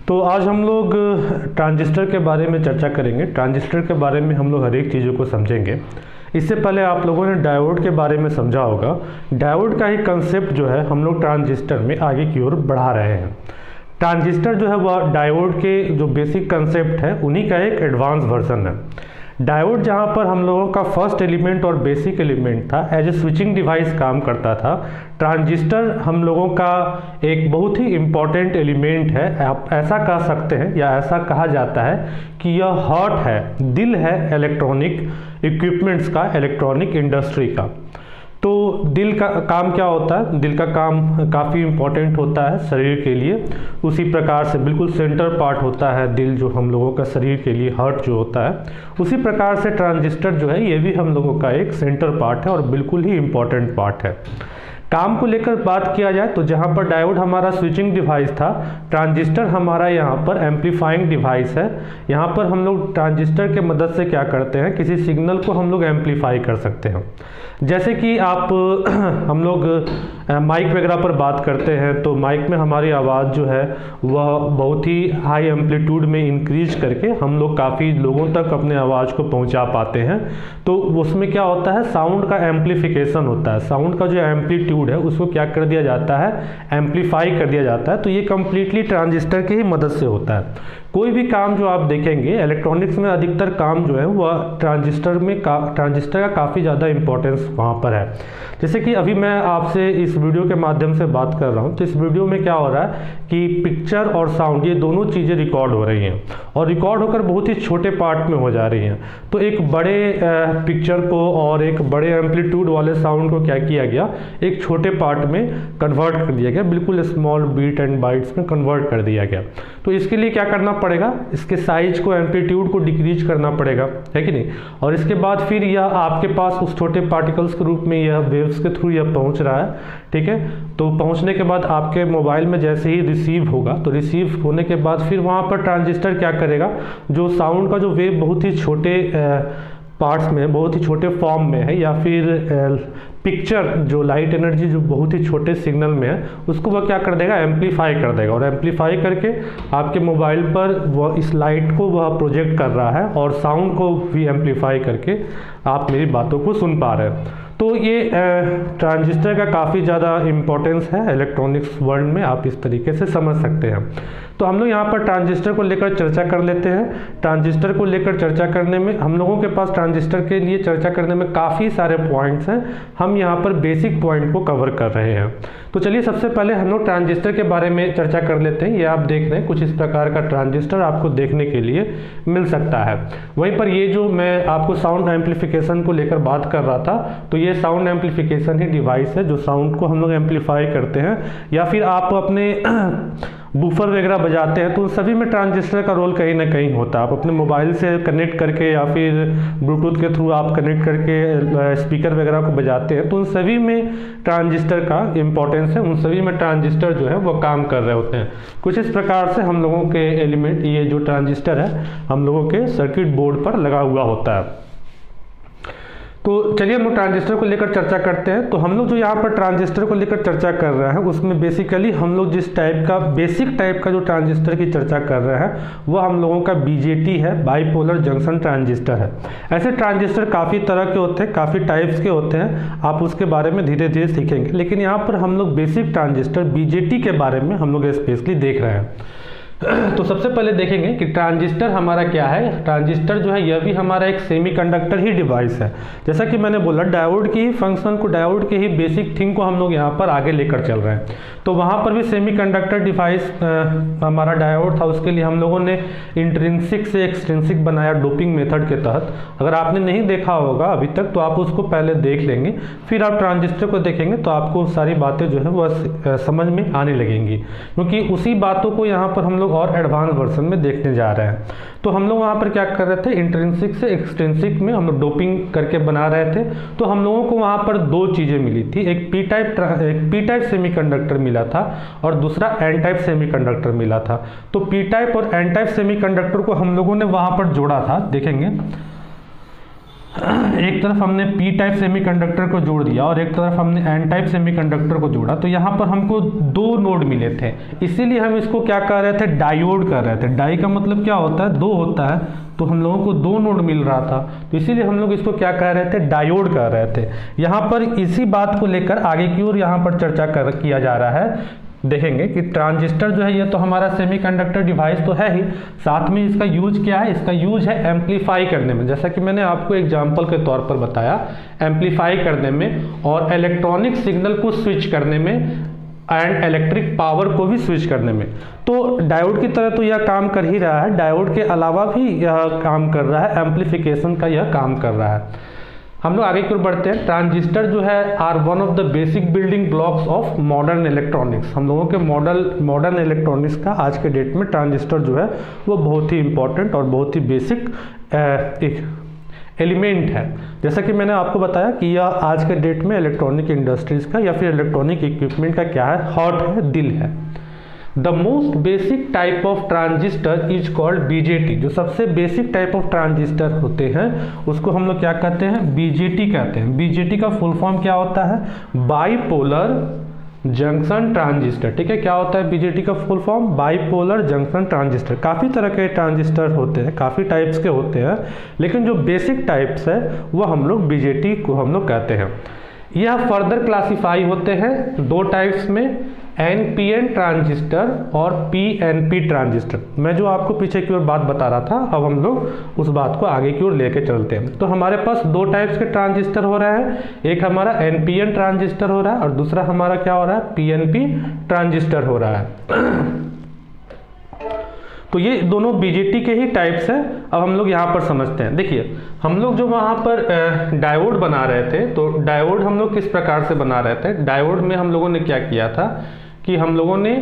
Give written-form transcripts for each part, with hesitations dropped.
तो आज हम लोग ट्रांजिस्टर के बारे में चर्चा करेंगे। ट्रांजिस्टर के बारे में हम लोग हर एक चीज़ों को समझेंगे। इससे पहले आप लोगों ने डायोड के बारे में समझा होगा। डायोड का ही कंसेप्ट जो है हम लोग ट्रांजिस्टर में आगे की ओर बढ़ा रहे हैं। ट्रांजिस्टर जो है वह डायोड के जो बेसिक कंसेप्ट है उन्हीं का एक एडवांस वर्जन है। डायोड जहाँ पर हम लोगों का फर्स्ट एलिमेंट और बेसिक एलिमेंट था, एज ए स्विचिंग डिवाइस काम करता था, ट्रांजिस्टर हम लोगों का एक बहुत ही इम्पॉर्टेंट एलिमेंट है। आप ऐसा कह सकते हैं या ऐसा कहा जाता है कि यह हार्ट है, दिल है इलेक्ट्रॉनिक इक्विपमेंट्स का, इलेक्ट्रॉनिक इंडस्ट्री का। तो दिल का काम क्या होता है? दिल का काम काफ़ी इम्पोर्टेंट होता है शरीर के लिए। उसी प्रकार से बिल्कुल सेंटर पार्ट होता है दिल जो हम लोगों का शरीर के लिए, हार्ट जो होता है, उसी प्रकार से ट्रांजिस्टर जो है ये भी हम लोगों का एक सेंटर पार्ट है और बिल्कुल ही इम्पोर्टेंट पार्ट है। काम को लेकर बात किया जाए तो जहाँ पर डायोड हमारा स्विचिंग डिवाइस था, ट्रांजिस्टर हमारा यहाँ पर एम्पलीफाइंग डिवाइस है। यहाँ पर हम लोग ट्रांजिस्टर के मदद से क्या करते हैं, किसी सिग्नल को हम लोग एम्पलीफाई कर सकते हैं। जैसे कि आप हम लोग माइक वगैरह पर बात करते हैं तो माइक में हमारी आवाज़ जो है वह बहुत ही हाई एम्पलीट्यूड में इंक्रीज करके हम लोग काफ़ी लोगों तक अपने आवाज़ को पहुंचा पाते हैं। तो उसमें क्या होता है, साउंड का एम्पलीफिकेशन होता है। साउंड का जो एम्पलीट्यूड है उसको क्या कर दिया जाता है, एम्पलीफाई कर दिया जाता है। तो ये कम्प्लीटली ट्रांजिस्टर की ही मदद से होता है। कोई भी काम जो आप देखेंगे इलेक्ट्रॉनिक्स में, अधिकतर काम जो है वह ट्रांजिस्टर का काफ़ी ज़्यादा इंपॉर्टेंस वहाँ पर है। जैसे कि अभी मैं आपसे इस वीडियो के माध्यम से बात कर रहा हूँ, तो इस वीडियो में क्या हो रहा है कि पिक्चर और साउंड ये दोनों चीज़ें रिकॉर्ड हो रही हैं और रिकॉर्ड होकर बहुत ही छोटे पार्ट में हो जा रही हैं। तो एक बड़े पिक्चर को और एक बड़े एम्पलीट्यूड वाले साउंड को क्या किया गया, एक छोटे पार्ट में कन्वर्ट कर दिया गया, बिल्कुल स्मॉल बीट एंड बाइट्स में कन्वर्ट कर दिया गया। तो इसके लिए क्या करना पड़ेगा, इसके साइज को, एम्पलीट्यूड को डिक्रीज करना पड़ेगा, है कि नहीं। और इसके बाद फिर यह आपके पास उस छोटे पार्टिकल्स के रूप में यह वेव्स के थ्रू यह पहुंच रहा है, ठीक है। तो पहुंचने के बाद आपके मोबाइल में जैसे ही रिसीव होगा, तो रिसीव होने के बाद फिर वहां पर ट्रांजिस्टर क्या करेगा, जो साउंड का जो वेव बहुत ही छोटे पार्ट्स में, बहुत ही छोटे फॉर्म में है, या फिर पिक्चर जो लाइट एनर्जी जो बहुत ही छोटे सिग्नल में है, उसको वह क्या कर देगा, एम्पलीफाई कर देगा। और एम्पलीफाई करके आपके मोबाइल पर वह इस लाइट को वह प्रोजेक्ट कर रहा है और साउंड को भी एम्पलीफाई करके आप मेरी बातों को सुन पा रहे हैं। तो ये ट्रांजिस्टर का काफ़ी ज़्यादा इम्पोर्टेंस है इलेक्ट्रॉनिक्स वर्ल्ड में, आप इस तरीके से समझ सकते हैं। तो हम लोग यहाँ पर ट्रांजिस्टर को लेकर चर्चा कर लेते हैं। ट्रांजिस्टर को लेकर चर्चा करने में हम लोगों के पास ट्रांजिस्टर के लिए चर्चा करने में काफ़ी सारे पॉइंट्स हैं। हम यहाँ पर बेसिक पॉइंट को कवर कर रहे हैं। तो चलिए सबसे पहले हम लोग ट्रांजिस्टर के बारे में चर्चा कर लेते हैं। ये आप देख रहे हैं कुछ इस प्रकार का ट्रांजिस्टर आपको देखने के लिए मिल सकता है। वहीं पर ये जो मैं आपको साउंड एम्पलीफिकेशन को लेकर बात कर रहा था, तो ये साउंड एम्पलीफिकेशन ही डिवाइस है जो साउंड को हम लोग एम्पलीफाई करते हैं। या फिर आप अपने बूफर वगैरह बजाते हैं तो उन सभी में ट्रांजिस्टर का रोल कहीं ना कहीं होता है। आप अपने मोबाइल से कनेक्ट करके या फिर ब्लूटूथ के थ्रू आप कनेक्ट करके स्पीकर वगैरह को बजाते हैं तो उन सभी में ट्रांजिस्टर का इम्पोर्टेंस है। उन सभी में ट्रांजिस्टर जो है वो काम कर रहे होते हैं। कुछ इस प्रकार से हम लोगों के एलिमेंट, ये जो ट्रांजिस्टर है हम लोगों के सर्किट बोर्ड पर लगा हुआ होता है। तो चलिए हम लोग ट्रांजिस्टर को लेकर चर्चा करते हैं। तो हम लोग जो यहाँ पर ट्रांजिस्टर को लेकर चर्चा कर रहे हैं उसमें बेसिकली हम लोग जिस टाइप का, बेसिक टाइप का जो ट्रांजिस्टर की चर्चा कर रहे हैं वह हम लोगों का बीजेटी है, बाइपोलर जंक्शन ट्रांजिस्टर है। ऐसे ट्रांजिस्टर काफ़ी तरह के होते हैं, काफ़ी टाइप्स के होते हैं, आप उसके बारे में धीरे धीरे सीखेंगे। लेकिन यहाँ पर हम लोग बेसिक ट्रांजिस्टर बीजेटी के बारे में हम लोग स्पेशली देख रहे हैं। तो सबसे पहले देखेंगे कि ट्रांजिस्टर हमारा क्या है। ट्रांजिस्टर जो है यह भी हमारा एक सेमीकंडक्टर ही डिवाइस है। जैसा कि मैंने बोला, डायोड की ही फंक्शन को, डायोड के ही बेसिक थिंग को हम लोग यहाँ पर आगे लेकर चल रहे हैं। तो वहाँ पर भी सेमीकंडक्टर डिवाइस हमारा डायोड था, उसके लिए हम लोगों ने इंट्रिंसिक से एक्सट्रिंसिक बनाया डोपिंग मेथड के तहत। अगर आपने नहीं देखा होगा अभी तक तो आप उसको पहले देख लेंगे, फिर आप ट्रांजिस्टर को देखेंगे तो आपको सारी बातें जो है वह समझ में आने लगेंगी, क्योंकि उसी बातों को यहाँ पर हम लोग और एडवांस वर्जन में देखने जा रहे हैं। तो हम लोग वहाँ पर क्या कर रहे थे, इंट्रिंसिक से एक्सट्रिंसिक में हम लोग डोपिंग करके बना रहे थे। तो हम लोगों को वहाँ पर दो चीज़ें मिली थी, एक पी टाइप सेमीकंडक्टर मिला था और दूसरा एन टाइप सेमीकंडक्टर मिला था। तो पी टाइप और एन टाइप सेमीकंडक्टर को हम लोगों ने वहाँ पर जोड़ा था, देखेंगे एक तरफ हमने पी टाइप सेमीकंडक्टर को जोड़ दिया और एक तरफ हमने एन टाइप सेमीकंडक्टर को जोड़ा, तो यहाँ पर हमको दो नोड मिले थे, इसीलिए हम इसको क्या कह रहे थे, डायोड कर रहे थे। डाई का मतलब क्या होता है, दो होता है, तो हम लोगों को दो नोड मिल रहा था, तो इसीलिए हम लोग इसको क्या कह रहे थे, डायोड कह रहे थे। यहाँ पर इसी बात को लेकर आगे की ओर यहाँ पर चर्चा किया जा रहा है। देखेंगे कि ट्रांजिस्टर जो है ये तो हमारा सेमीकंडक्टर डिवाइस तो है ही, साथ में इसका यूज क्या है, इसका यूज है एम्पलीफाई करने में, जैसा कि मैंने आपको एग्जांपल के तौर पर बताया, एम्पलीफाई करने में और इलेक्ट्रॉनिक सिग्नल को स्विच करने में एंड इलेक्ट्रिक पावर को भी स्विच करने में। तो डायोड की तरह तो यह काम कर ही रहा है, डायोड के अलावा भी यह काम कर रहा है, एम्पलीफिकेशन का यह काम कर रहा है। हम लोग आगे की ओर बढ़ते हैं। ट्रांजिस्टर जो है are one of the basic building blocks of modern electronics. हम लोगों के मॉडर्न इलेक्ट्रॉनिक्स का आज के डेट में ट्रांजिस्टर जो है वो बहुत ही इंपॉर्टेंट और बहुत ही बेसिक एक एलिमेंट है। जैसा कि मैंने आपको बताया कि यह आज के डेट में इलेक्ट्रॉनिक इंडस्ट्रीज का या फिर इलेक्ट्रॉनिक इक्विपमेंट का क्या है, हार्ट है, दिल है। The most basic type of transistor is called BJT. जो सबसे बेसिक टाइप ऑफ ट्रांजिस्टर होते हैं उसको हम लोग क्या कहते हैं, बीजेटी कहते हैं। बीजेटी का फुल फॉर्म क्या होता है, बाईपोलर जंक्शन ट्रांजिस्टर। ठीक है, क्या होता है बीजेटी का full form, bipolar junction transistor. काफ़ी तरह के ट्रांजिस्टर होते हैं, काफ़ी टाइप्स के होते हैं, लेकिन जो बेसिक टाइप्स है वो हम लोग बीजेटी को हम लोग कहते हैं। यह फर्दर क्लासीफाई होते हैं दो टाइप्स में, एनपीएन ट्रांजिस्टर और पीएनपी ट्रांजिस्टर। मैं जो आपको पीछे की ओर बात बता रहा था, अब हम लोग उस बात को आगे की ओर लेके चलते हैं। तो हमारे पास दो टाइप्स के ट्रांजिस्टर हो रहे हैं, एक हमारा एनपीएन ट्रांजिस्टर हो रहा है और दूसरा हमारा क्या हो रहा है, पीएनपी ट्रांजिस्टर हो रहा है। तो ये दोनों बीजेटी के ही टाइप्स हैं। अब हम लोग यहाँ पर समझते हैं। देखिए, हम लोग जो वहाँ पर डायोड बना रहे थे, तो डायोड हम लोग किस प्रकार से बना रहे थे, डायोड में हम लोगों ने क्या किया था कि हम लोगों ने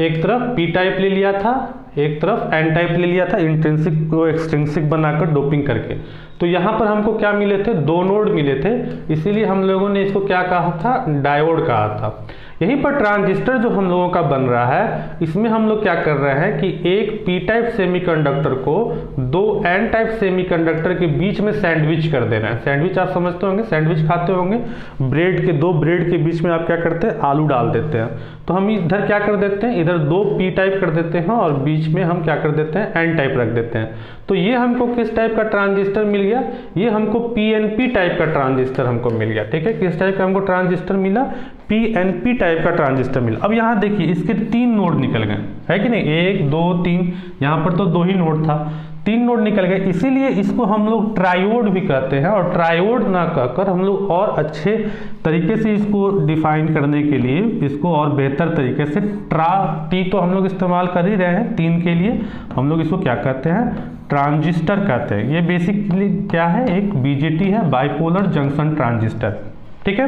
एक तरफ पी टाइप ले लिया था, एक तरफ एन टाइप ले लिया था, इंट्रिंसिक को एक्सट्रिंसिक बनाकर डोपिंग करके। तो यहाँ पर हमको क्या मिले थे, दो नोड मिले थे, इसीलिए हम लोगों ने इसको क्या कहा था, डायोड कहा था। यहीं पर ट्रांजिस्टर जो हम लोगों का बन रहा है, इसमें हम लोग क्या कर रहे हैं कि एक पी टाइप सेमीकंडक्टर को दो एन टाइप सेमीकंडक्टर के बीच में सैंडविच कर दे रहे हैं। सैंडविच आप समझते होंगे, सैंडविच खाते होंगे, ब्रेड के दो ब्रेड के बीच में आप क्या करते हैं, आलू डाल देते हैं। तो हम इधर क्या कर देते हैं, इधर दो पी टाइप कर देते हैं और बीच में हम क्या कर देते हैं, एन टाइप रख देते हैं। तो ये हमको किस टाइप का ट्रांजिस्टर मिल गया, ये हमको पीएनपी टाइप का ट्रांजिस्टर हमको मिल गया। ठीक है, किस टाइप का हमको ट्रांजिस्टर मिला, पीएनपी टाइप का ट्रांजिस्टर मिला। अब यहाँ देखिए, इसके तीन नोड निकल गए, है कि नहीं, एक दो तीन, यहाँ पर तो दो ही नोड था, तीन नोड निकल गए, इसीलिए इसको हम लोग ट्रायोड भी कहते हैं। और ट्रायोड ना कहकर हम लोग और अच्छे तरीके से इसको डिफाइन करने के लिए, इसको और बेहतर तरीके से टी तो हम लोग इस्तेमाल कर ही रहे हैं तीन के लिए, हम लोग इसको क्या कहते हैं, ट्रांजिस्टर कहते हैं। ये बेसिकली क्या है, एक बीजेटी है, बाइपोलर जंक्शन ट्रांजिस्टर। ठीक है,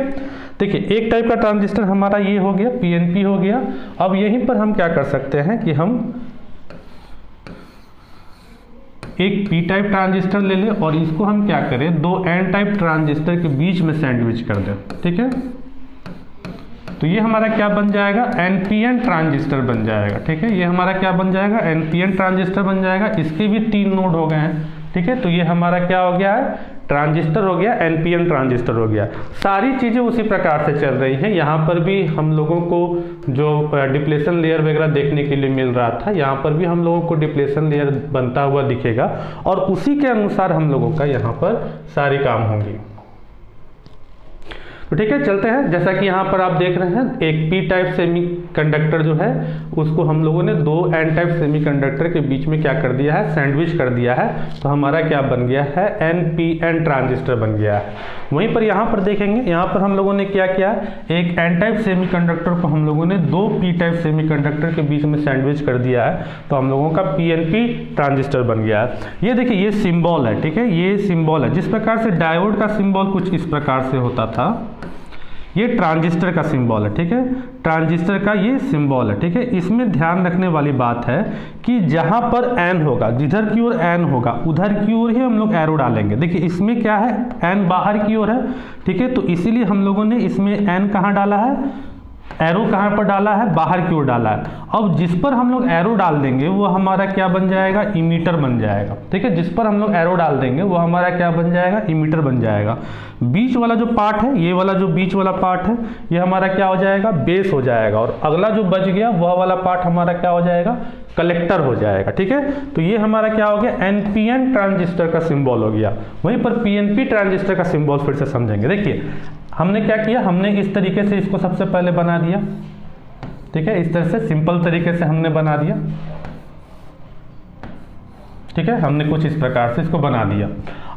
देखिए एक टाइप का ट्रांजिस्टर हमारा ये हो गया, पीएनपी हो गया। अब यहीं पर हम क्या कर सकते हैं कि हम एक पी टाइप ट्रांजिस्टर ले लें और इसको हम क्या करें, दो एन टाइप ट्रांजिस्टर के बीच में सैंडविच कर दें। ठीक है, तो ये हमारा क्या बन जाएगा, एनपीएन ट्रांजिस्टर बन जाएगा। ठीक है, ये हमारा क्या बन जाएगा, एनपीएन ट्रांजिस्टर बन जाएगा। इसके भी तीन नोड हो गए हैं। ठीक है, तो ये हमारा क्या हो गया है, ट्रांजिस्टर हो गया, एनपीएन ट्रांजिस्टर हो गया। सारी चीज़ें उसी प्रकार से चल रही हैं। यहाँ पर भी हम लोगों को जो डिप्लेशन लेयर वगैरह देखने के लिए मिल रहा था, यहाँ पर भी हम लोगों को डिप्लेशन लेयर बनता हुआ दिखेगा और उसी के अनुसार हम लोगों का यहाँ पर सारी काम होंगी। तो ठीक है, चलते हैं। जैसा कि यहाँ पर आप देख रहे हैं, एक पी टाइप सेमीकंडक्टर जो है उसको हम लोगों ने दो एन टाइप सेमीकंडक्टर के बीच में क्या कर दिया है, सैंडविच कर दिया है। तो हमारा क्या बन गया है, एनपीएन ट्रांजिस्टर बन गया है। वहीं पर यहाँ पर देखेंगे, यहाँ पर हम लोगों ने क्या किया, एक एन टाइप सेमीकंडक्टर को हम लोगों ने दो पी टाइप सेमीकंडक्टर के बीच में सैंडविच कर दिया है। तो हम लोगों का पीएनपी ट्रांजिस्टर बन गया है। ये देखिए, ये सिंबल है। ठीक है, ये सिंबल है। जिस प्रकार से डायोड का सिंबल कुछ इस प्रकार से होता था, ये ट्रांजिस्टर का सिंबल है। ठीक है, ट्रांजिस्टर का ये सिंबल है। ठीक है, इसमें ध्यान रखने वाली बात है कि जहां पर एन होगा, जिधर की ओर एन होगा उधर की ओर ही हम लोग एरो डालेंगे। देखिए इसमें क्या है, एन बाहर की ओर है। ठीक है, तो इसीलिए हम लोगों ने इसमें एन कहाँ डाला है, एरो कहाँ पर डाला है, बाहर की ओर डाला है। अब जिस पर हम लोग एरो डाल देंगे वो हमारा क्या बन जाएगा, इमीटर बन जाएगा। ठीक है, जिस पर हम लोग एरो डाल देंगे वो हमारा क्या बन जाएगा, इमीटर बन जाएगा। बीच वाला जो पार्ट है, ये वाला जो बीच वाला पार्ट है, ये हमारा क्या हो जाएगा, बेस हो जाएगा। और अगला जो बच गया वह वाला पार्ट हमारा क्या हो जाएगा, कलेक्टर हो जाएगा। ठीक है, तो ये हमारा क्या हो गया, एनपीएन ट्रांजिस्टर का सिंबल हो गया। वहीं पर पीएनपी ट्रांजिस्टर का सिंबल फिर से समझेंगे। देखिए हमने क्या किया, हमने इस तरीके से इसको सबसे पहले बना दिया। ठीक है, इस तरह से सिंपल तरीके से हमने बना दिया। ठीक है, हमने कुछ इस प्रकार से इसको बना दिया।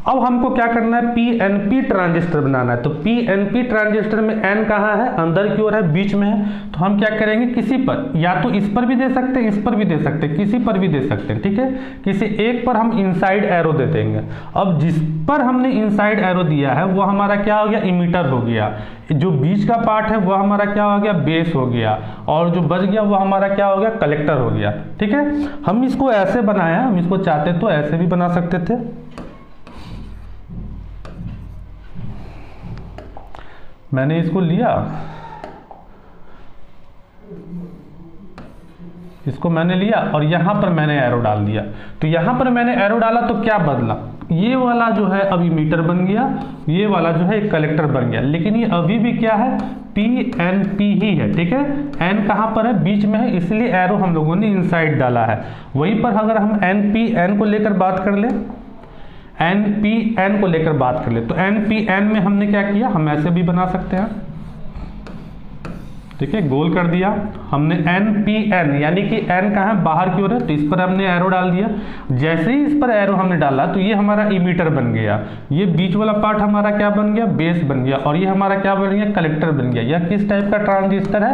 अब हमको क्या करना है, पीएनपी ट्रांजिस्टर बनाना है। तो पीएनपी ट्रांजिस्टर में एन कहाँ है, अंदर की ओर है, बीच में है। तो हम क्या करेंगे, किसी पर, या तो इस पर भी दे सकते हैं, इस पर भी दे सकते हैं, किसी पर भी दे सकते हैं। ठीक है, किसी एक पर हम इनसाइड एरो दे देंगे। अब जिस पर हमने इनसाइड एरो दिया है वो हमारा क्या हो गया, इमीटर हो गया। जो बीच का पार्ट है वो हमारा क्या हो गया, बेस हो गया। और जो बच गया वो हमारा क्या हो गया, कलेक्टर हो गया। ठीक है, हम इसको ऐसे बनाया, हम इसको चाहते तो ऐसे भी बना सकते थे। मैंने इसको लिया, इसको मैंने लिया और यहां पर मैंने एरो डाल दिया। तो यहां पर मैंने एरो डाला तो क्या बदला, ये वाला जो है अब इमीटर बन गया, ये वाला जो है एक कलेक्टर बन गया। लेकिन ये अभी भी क्या है, पीएनपी ही है। ठीक है, एन कहां पर है, बीच में है, इसलिए एरो हम लोगों ने इनसाइड डाला है। वहीं पर अगर हम एन को लेकर बात कर ले, एन को लेकर बात कर ले, तो एन में हमने क्या किया, हम ऐसे भी बना सकते हैं। ठीक है, गोल कर दिया हमने एन यानी कि एन कहाँ है, बाहर की ओर है, तो इस पर हमने एरो डाल दिया। जैसे ही इस पर एरो हमने डाला तो ये हमारा इमीटर बन गया। ये बीच वाला पार्ट हमारा क्या बन गया, बेस बन गया। और ये हमारा क्या बन गया, कलेक्टर बन गया। यह किस टाइप का ट्रांजिस्टर है,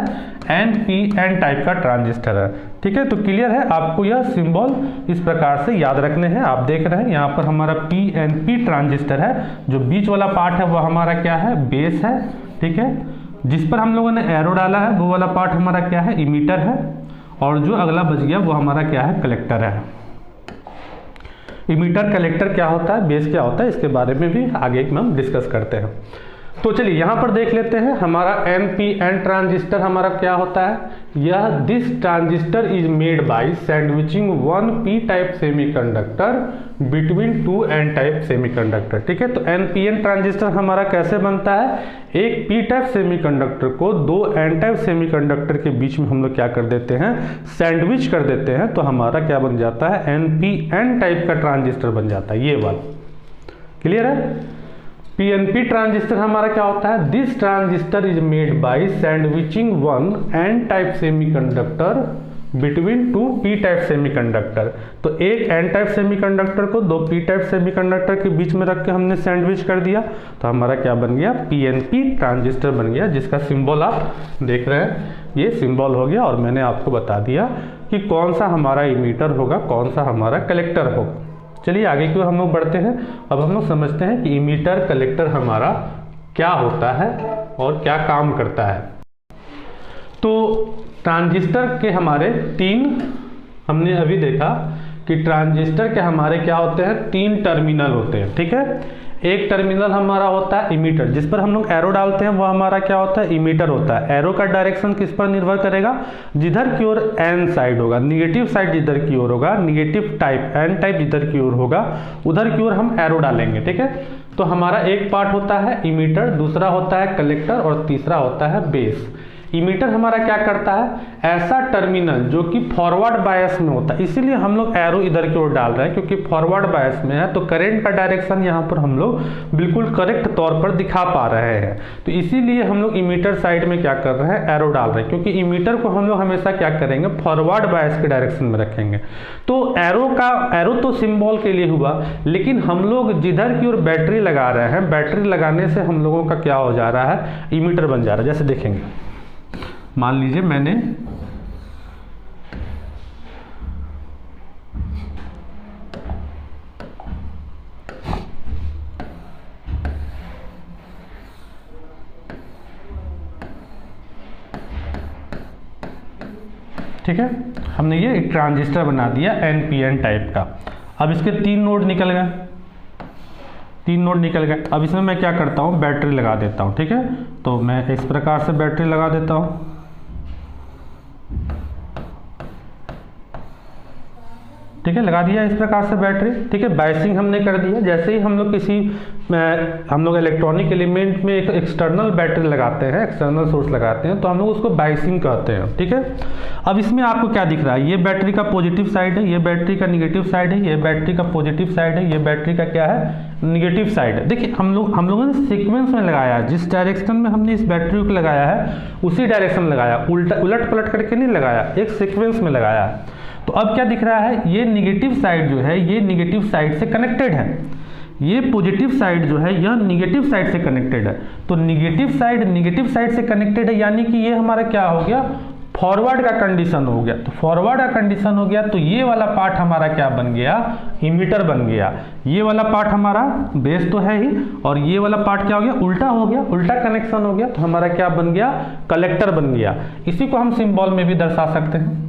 एनपीएन टाइप का ट्रांजिस्टर है। ठीक है, तो क्लियर है, आपको यह सिंबल इस प्रकार से याद रखने हैं। आप देख रहे हैं यहाँ पर हमारा पीएनपी ट्रांजिस्टर है, जो बीच वाला पार्ट है वो हमारा क्या है, बेस है। ठीक है, जिस पर हम लोगों ने एरो डाला है वो वाला पार्ट हमारा क्या है, इमीटर है। और जो अगला बच गया वो हमारा क्या है, कलेक्टर है। इमीटर कलेक्टर क्या होता है, बेस क्या होता है, इसके बारे में भी आगे हम डिस्कस करते हैं। तो चलिए यहाँ पर देख लेते हैं, हमारा एनपीएन ट्रांजिस्टर हमारा क्या होता है, यह this transistor is made by sandwiching one P type semiconductor between two N type semiconductor. ठीक है, तो एनपीएन ट्रांजिस्टर हमारा कैसे बनता है, एक पी टाइप सेमीकंडक्टर को दो एन टाइप सेमीकंडक्टर के बीच में हम लोग क्या कर देते हैं, सैंडविच कर देते हैं। तो हमारा क्या बन जाता है, एनपीएन टाइप का ट्रांजिस्टर बन जाता है, ये वाला। क्लियर है, पीएनपी ट्रांजिस्टर हमारा क्या होता है, this transistor is made by sandwiching one N type semiconductor between two P type semiconductor. तो एक एन टाइप सेमीकंडक्टर को दो पी टाइप सेमीकंडक्टर के बीच में रख के हमने सैंडविच कर दिया। तो हमारा क्या बन गया, पीएनपी ट्रांजिस्टर बन गया, जिसका सिंबल आप देख रहे हैं, ये सिंबल हो गया। और मैंने आपको बता दिया कि कौन सा हमारा इमीटर होगा, कौन सा हमारा कलेक्टर होगा। चलिए आगे की ओर हम लोग बढ़ते हैं। अब हम लोग समझते हैं कि इमीटर कलेक्टर हमारा क्या होता है और क्या काम करता है। तो ट्रांजिस्टर के हमारे हमने अभी देखा कि ट्रांजिस्टर के हमारे क्या होते हैं, 3 टर्मिनल होते हैं। ठीक है, एक टर्मिनल हमारा होता है इमीटर, जिस पर हम लोग एरो डालते हैं वो हमारा क्या होता है, इमीटर होता है। एरो का डायरेक्शन किस पर निर्भर करेगा, जिधर की ओर एन साइड होगा, निगेटिव साइड जिधर की ओर होगा, निगेटिव टाइप एन टाइप जिधर की ओर होगा, उधर की ओर हम एरो डालेंगे। ठीक है, तो हमारा एक पार्ट होता है इमीटर, दूसरा होता है कलेक्टर और तीसरा होता है बेस। इमीटर हमारा क्या करता है, ऐसा टर्मिनल जो कि फॉरवर्ड बायस में होता है, इसीलिए हम लोग एरो इधर की ओर डाल रहे हैं, क्योंकि फॉरवर्ड बायस में है तो करंट का डायरेक्शन यहाँ पर हम लोग बिल्कुल करेक्ट तौर पर दिखा पा रहे हैं। तो इसीलिए हम लोग इमीटर साइड में क्या कर रहे हैं, एरो डाल रहे हैं, क्योंकि इमीटर को हम लोग हमेशा क्या करेंगे, फॉरवर्ड बायस के डायरेक्शन में रखेंगे। तो एरो तो सिंबल के लिए हुआ, लेकिन हम लोग जिधर की ओर बैटरी लगा रहे हैं, बैटरी लगाने से हम लोगों का क्या हो जा रहा है, इमीटर बन जा रहा है। जैसे देखेंगे, मान लीजिए मैंने ठीक है, हमने ये एक ट्रांजिस्टर बना दिया एनपीएन टाइप का। अब इसके 3 नोड निकल गए, 3 नोड निकल गए। अब इसमें मैं क्या करता हूँ, बैटरी लगा देता हूँ। ठीक है, तो मैं इस प्रकार से बैटरी लगा देता हूँ। ठीक है, लगा दिया इस प्रकार से बैटरी। ठीक है, बायसिंग हमने कर दिया। जैसे ही हम लोग हम लोग इलेक्ट्रॉनिक एलिमेंट में एक एक्सटर्नल बैटरी लगाते हैं, एक्सटर्नल सोर्स लगाते हैं, तो हम लोग उसको बायसिंग कहते हैं। ठीक है, अब इसमें आपको क्या दिख रहा है, ये बैटरी का पॉजिटिव साइड है, ये बैटरी का निगेटिव साइड है, ये बैटरी का पॉजिटिव साइड है, ये बैटरी का क्या है, निगेटिव साइड है। देखिए हम लोगों ने सीक्वेंस में लगाया है, जिस डायरेक्शन में हमने इस बैटरी को लगाया है उसी डायरेक्शन में लगाया, उलट पलट करके नहीं लगाया, एक सीक्वेंस में लगाया है। तो अब क्या दिख रहा है, ये निगेटिव साइड जो है ये निगेटिव साइड से कनेक्टेड है, ये पॉजिटिव साइड जो है यह निगेटिव साइड से कनेक्टेड है। तो निगेटिव साइड से कनेक्टेड है, यानी कि ये हमारा क्या हो गया, फॉरवर्ड का कंडीशन हो गया। तो फॉरवर्ड का कंडीशन हो गया तो ये वाला पार्ट हमारा क्या बन गया, इमीटर बन गया। ये वाला पार्ट हमारा बेस तो है ही, और ये वाला पार्ट क्या हो गया, उल्टा हो गया, उल्टा कनेक्शन हो गया, तो हमारा क्या बन गया, कलेक्टर बन गया। इसी को हम सिंबल में भी दर्शा सकते हैं।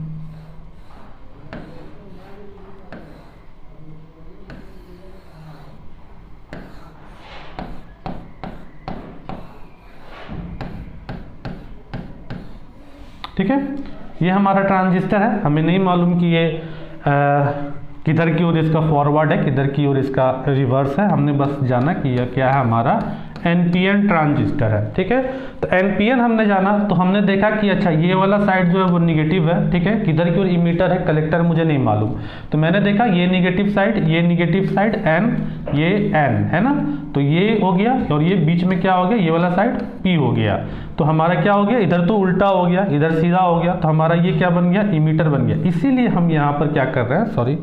ठीक है, ये हमारा ट्रांजिस्टर है, हमें नहीं मालूम कि ये किधर की ओर इसका फॉरवर्ड है, किधर की ओर इसका रिवर्स है, हमने बस जाना कि यह क्या है, हमारा एनपीएन ट्रांजिस्टर है। ठीक है, तो एनपीएन हमने जाना, तो हमने देखा कि अच्छा ये वाला साइड जो है वो निगेटिव है। ठीक है, किधर की ओर इमीटर है, कलेक्टर मुझे नहीं मालूम, तो मैंने देखा ये निगेटिव साइड, ये निगेटिव साइड एन, ये एन है ना, तो ये हो गया, और ये बीच में क्या हो गया, ये वाला साइड पी हो गया। तो हमारा क्या हो गया, इधर तो उल्टा हो गया, इधर सीधा हो गया, तो हमारा ये क्या बन गया, इमीटर बन गया। इसीलिए हम यहाँ पर क्या कर रहे हैं, सॉरी,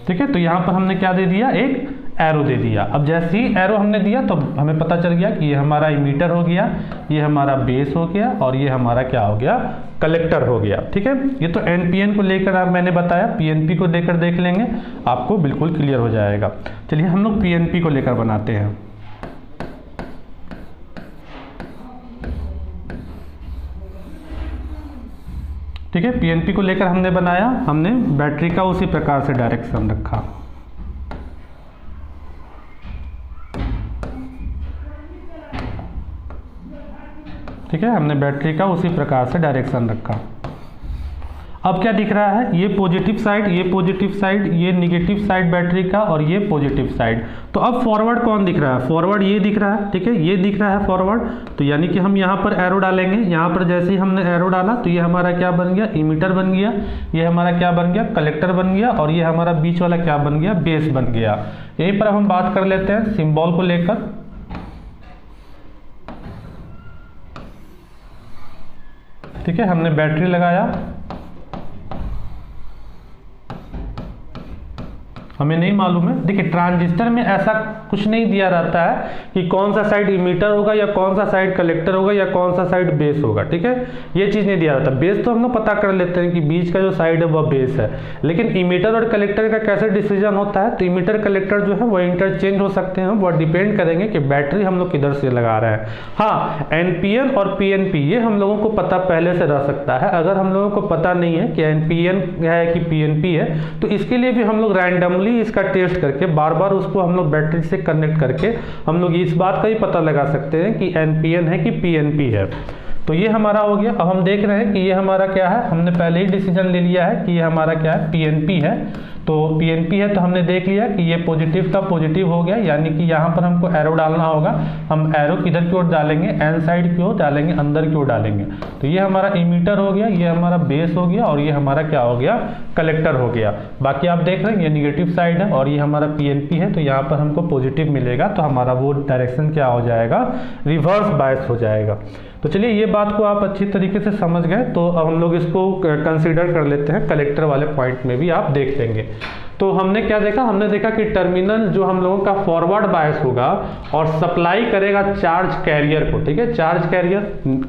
ठीक है, तो यहाँ पर हमने क्या दे दिया, एक एरो दे दिया। अब जैसे ही एरो हमने दिया तो हमें पता चल गया कि ये हमारा इमीटर हो गया, ये हमारा बेस हो गया, और ये हमारा क्या हो गया, कलेक्टर हो गया। ठीक है, ये तो एनपीएन को लेकर मैंने बताया, पीएनपी को लेकर देख लेंगे, आपको बिल्कुल क्लियर हो जाएगा। चलिए हम लोग पीएनपी को लेकर बनाते हैं। ठीक है, पीएनपी को लेकर हमने बनाया, हमने बैटरी का उसी प्रकार से डायरेक्शन रखा। ठीक है, हमने बैटरी का उसी प्रकार से डायरेक्शन रखा। अब क्या दिख रहा है, ये पॉजिटिव साइड, ये पॉजिटिव साइड, ये निगेटिव साइड बैटरी का, और ये पॉजिटिव साइड। तो अब फॉरवर्ड कौन दिख रहा है, फॉरवर्ड ये दिख रहा है। ठीक है, ये दिख रहा है फॉरवर्ड, तो यानी कि हम यहाँ पर एरो डालेंगे। यहाँ पर जैसे ही हमने एरो डाला तो ये हमारा क्या बन गया, इमीटर बन गया, ये हमारा क्या बन गया, कलेक्टर बन गया, और ये हमारा बीच वाला क्या बन गया, बेस बन गया। यहीं पर हम बात कर लेते हैं सिंबल को लेकर। ठीक है, हमने बैटरी लगाया, हमें नहीं मालूम है। देखिए ट्रांजिस्टर में ऐसा कुछ नहीं दिया रहता है कि कौन सा साइड इमीटर होगा या कौन सा साइड कलेक्टर होगा या कौन सा साइड बेस होगा। ठीक है, ये चीज़ नहीं दिया रहता। बेस तो हम लोग पता कर लेते हैं कि बीच का जो साइड है वह बेस है, लेकिन इमीटर और कलेक्टर का कैसे डिसीजन होता है, तो इमीटर कलेक्टर जो है वो इंटरचेंज हो सकते हैं, वो डिपेंड करेंगे कि बैटरी हम लोग किधर से लगा रहे हैं। हाँ, एनपीएन और पीएनपी ये हम लोगों को पता पहले से रह सकता है। अगर हम लोगों को पता नहीं है कि एनपीएन है कि पीएनपी है, तो इसके लिए भी हम लोग रैंडमली इसका टेस्ट करके बार बार उसको हम लोग बैटरी से कनेक्ट करके हम लोग इस बात का ही पता लगा सकते हैं कि एनपीएन है कि पीएनपी है। तो ये हमारा हो गया। अब हम देख रहे हैं कि ये हमारा क्या है, हमने पहले ही डिसीजन ले लिया है कि ये हमारा क्या है, पीएनपी है। तो पीएनपी है तो हमने देख लिया कि ये पॉजिटिव का पॉजिटिव हो गया, यानी कि यहाँ पर हमको एरो डालना होगा। हम एरो किधर की ओर डालेंगे, एन साइड की ओर डालेंगे, अंदर की ओर डालेंगे। तो ये हमारा इमीटर हो गया, ये हमारा बेस हो गया, और ये हमारा क्या हो गया, कलेक्टर हो गया। बाकी आप देख रहे हैं ये निगेटिव साइड है और ये हमारा पीएनपी है, तो यहाँ पर हमको पॉजिटिव मिलेगा, तो हमारा वो डायरेक्शन क्या हो जाएगा, रिवर्स बायस हो जाएगा। तो चलिए ये बात को आप अच्छी तरीके से समझ गए, तो अब हम लोग इसको कंसीडर कर लेते हैं। कलेक्टर वाले पॉइंट में भी आप देख लेंगे। तो हमने क्या देखा, हमने देखा कि टर्मिनल जो हम लोगों का फॉरवर्ड बायस होगा और सप्लाई करेगा चार्ज कैरियर को। ठीक है, चार्ज कैरियर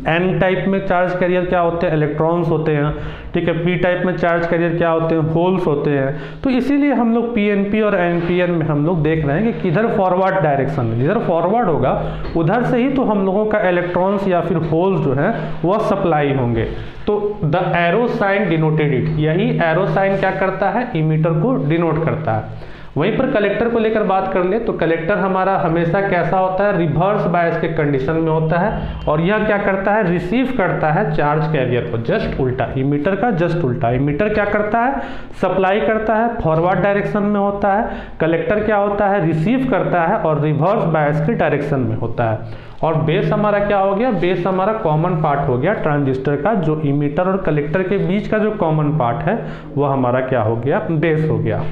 एन टाइप में चार्ज कैरियर क्या होते हैं, इलेक्ट्रॉन्स होते हैं। ठीक है, पी टाइप में चार्ज कैरियर क्या होते हैं, होल्स होते हैं। तो इसीलिए हम लोग पीएनपी और एनपीएन में हम लोग देख रहे हैं कि किधर फॉरवर्ड डायरेक्शन में, जिधर फॉरवर्ड होगा उधर से ही तो हम लोगों का इलेक्ट्रॉन्स या फिर होल्स जो है वह सप्लाई होंगे। तो the arrow sign denoted it, यही एरो साइन क्या करता है, इमीटर को डिनोट करता है। वहीं पर कलेक्टर को लेकर बात कर ले तो कलेक्टर हमारा हमेशा कैसा होता है, रिवर्स बायस के कंडीशन में होता है, और यह क्या करता है, रिसीव करता है चार्ज कैरियर को, जस्ट उल्टा, इमीटर का जस्ट उल्टा। इमीटर क्या करता है, सप्लाई करता है, फॉरवर्ड डायरेक्शन में होता है, कलेक्टर क्या होता है, रिसीव करता है और रिवर्स बायस के डायरेक्शन में होता है। और बेस हमारा क्या हो गया, बेस हमारा कॉमन पार्ट हो गया ट्रांजिस्टर का, जो इमीटर और कलेक्टर के बीच का जो कॉमन पार्ट है वह हमारा क्या हो गया, बेस हो गया।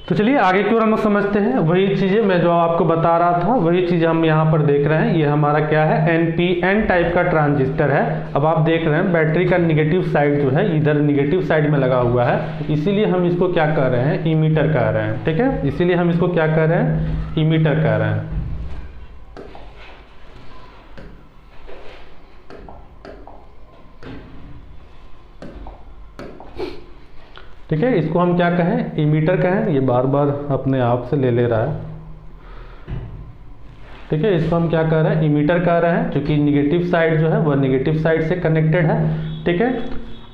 तो चलिए आगे की ओर हम लोग समझते हैं। वही चीज़ें मैं जो आपको बता रहा था वही चीज़ हम यहाँ पर देख रहे हैं। ये हमारा क्या है, एन टाइप का ट्रांजिस्टर है। अब आप देख रहे हैं बैटरी का निगेटिव साइड जो है इधर निगेटिव साइड में लगा हुआ है, इसीलिए हम इसको क्या कह रहे हैं, इमीटर कह रहे हैं। ठीक है, इसीलिए हम इसको क्या कह रहे हैं, इमीटर कह रहे हैं। ठीक है, इसको हम क्या कहें, इमीटर कहें। ये बार बार अपने आप से ले रहा है। ठीक है, इसको हम क्या कह रहे हैं, इमीटर कह रहे हैं, क्योंकि निगेटिव साइड जो है वह निगेटिव साइड से कनेक्टेड है। ठीक है,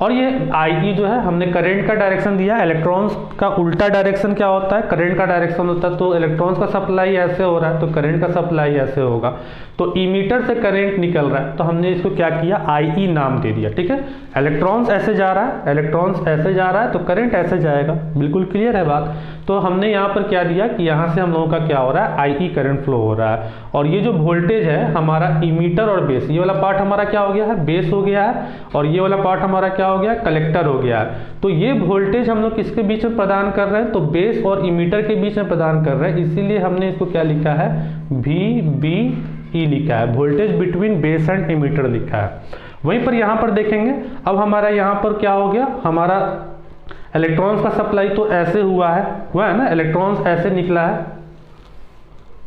और ये आई जो है हमने करंट का डायरेक्शन दिया। इलेक्ट्रॉन्स का उल्टा डायरेक्शन क्या होता है, करंट का डायरेक्शन होता है। तो इलेक्ट्रॉन्स का सप्लाई ऐसे हो रहा है तो करंट का सप्लाई ऐसे होगा। तो इमीटर से करंट निकल रहा है तो हमने इसको क्या किया, आई नाम दे दिया। ठीक है, इलेक्ट्रॉन्स ऐसे जा रहा है, इलेक्ट्रॉन्स ऐसे जा रहा है तो करंट ऐसे जाएगा। बिल्कुल क्लियर है बात। तो हमने यहाँ पर क्या दिया कि यहाँ से हम लोगों का क्या हो रहा है, आई करंट फ्लो हो रहा है। और ये जो वोल्टेज है हमारा इमीटर और बेस, ये वाला पार्ट हमारा क्या हो गया है, बेस हो गया है, और ये वाला पार्ट हमारा क्या हो गया, कलेक्टर हो गया है। तो ये वोल्टेज हम लोग किसके बीच में प्रदान कर रहे हैं, तो बेस और इमीटर के बीच में प्रदान कर रहे हैं। इसीलिए हमने इसको क्या लिखा है, VBE लिखा है, voltage between base and emitter लिखा है। वहीं पर यहाँ पर देखेंगे, अब हमारा यहाँ पर क्या हो गया, हमारा इलेक्ट्रॉन्स का सप्लाई तो ऐसे हुआ है ना, इलेक्ट्रॉन्स ऐसे निकला है।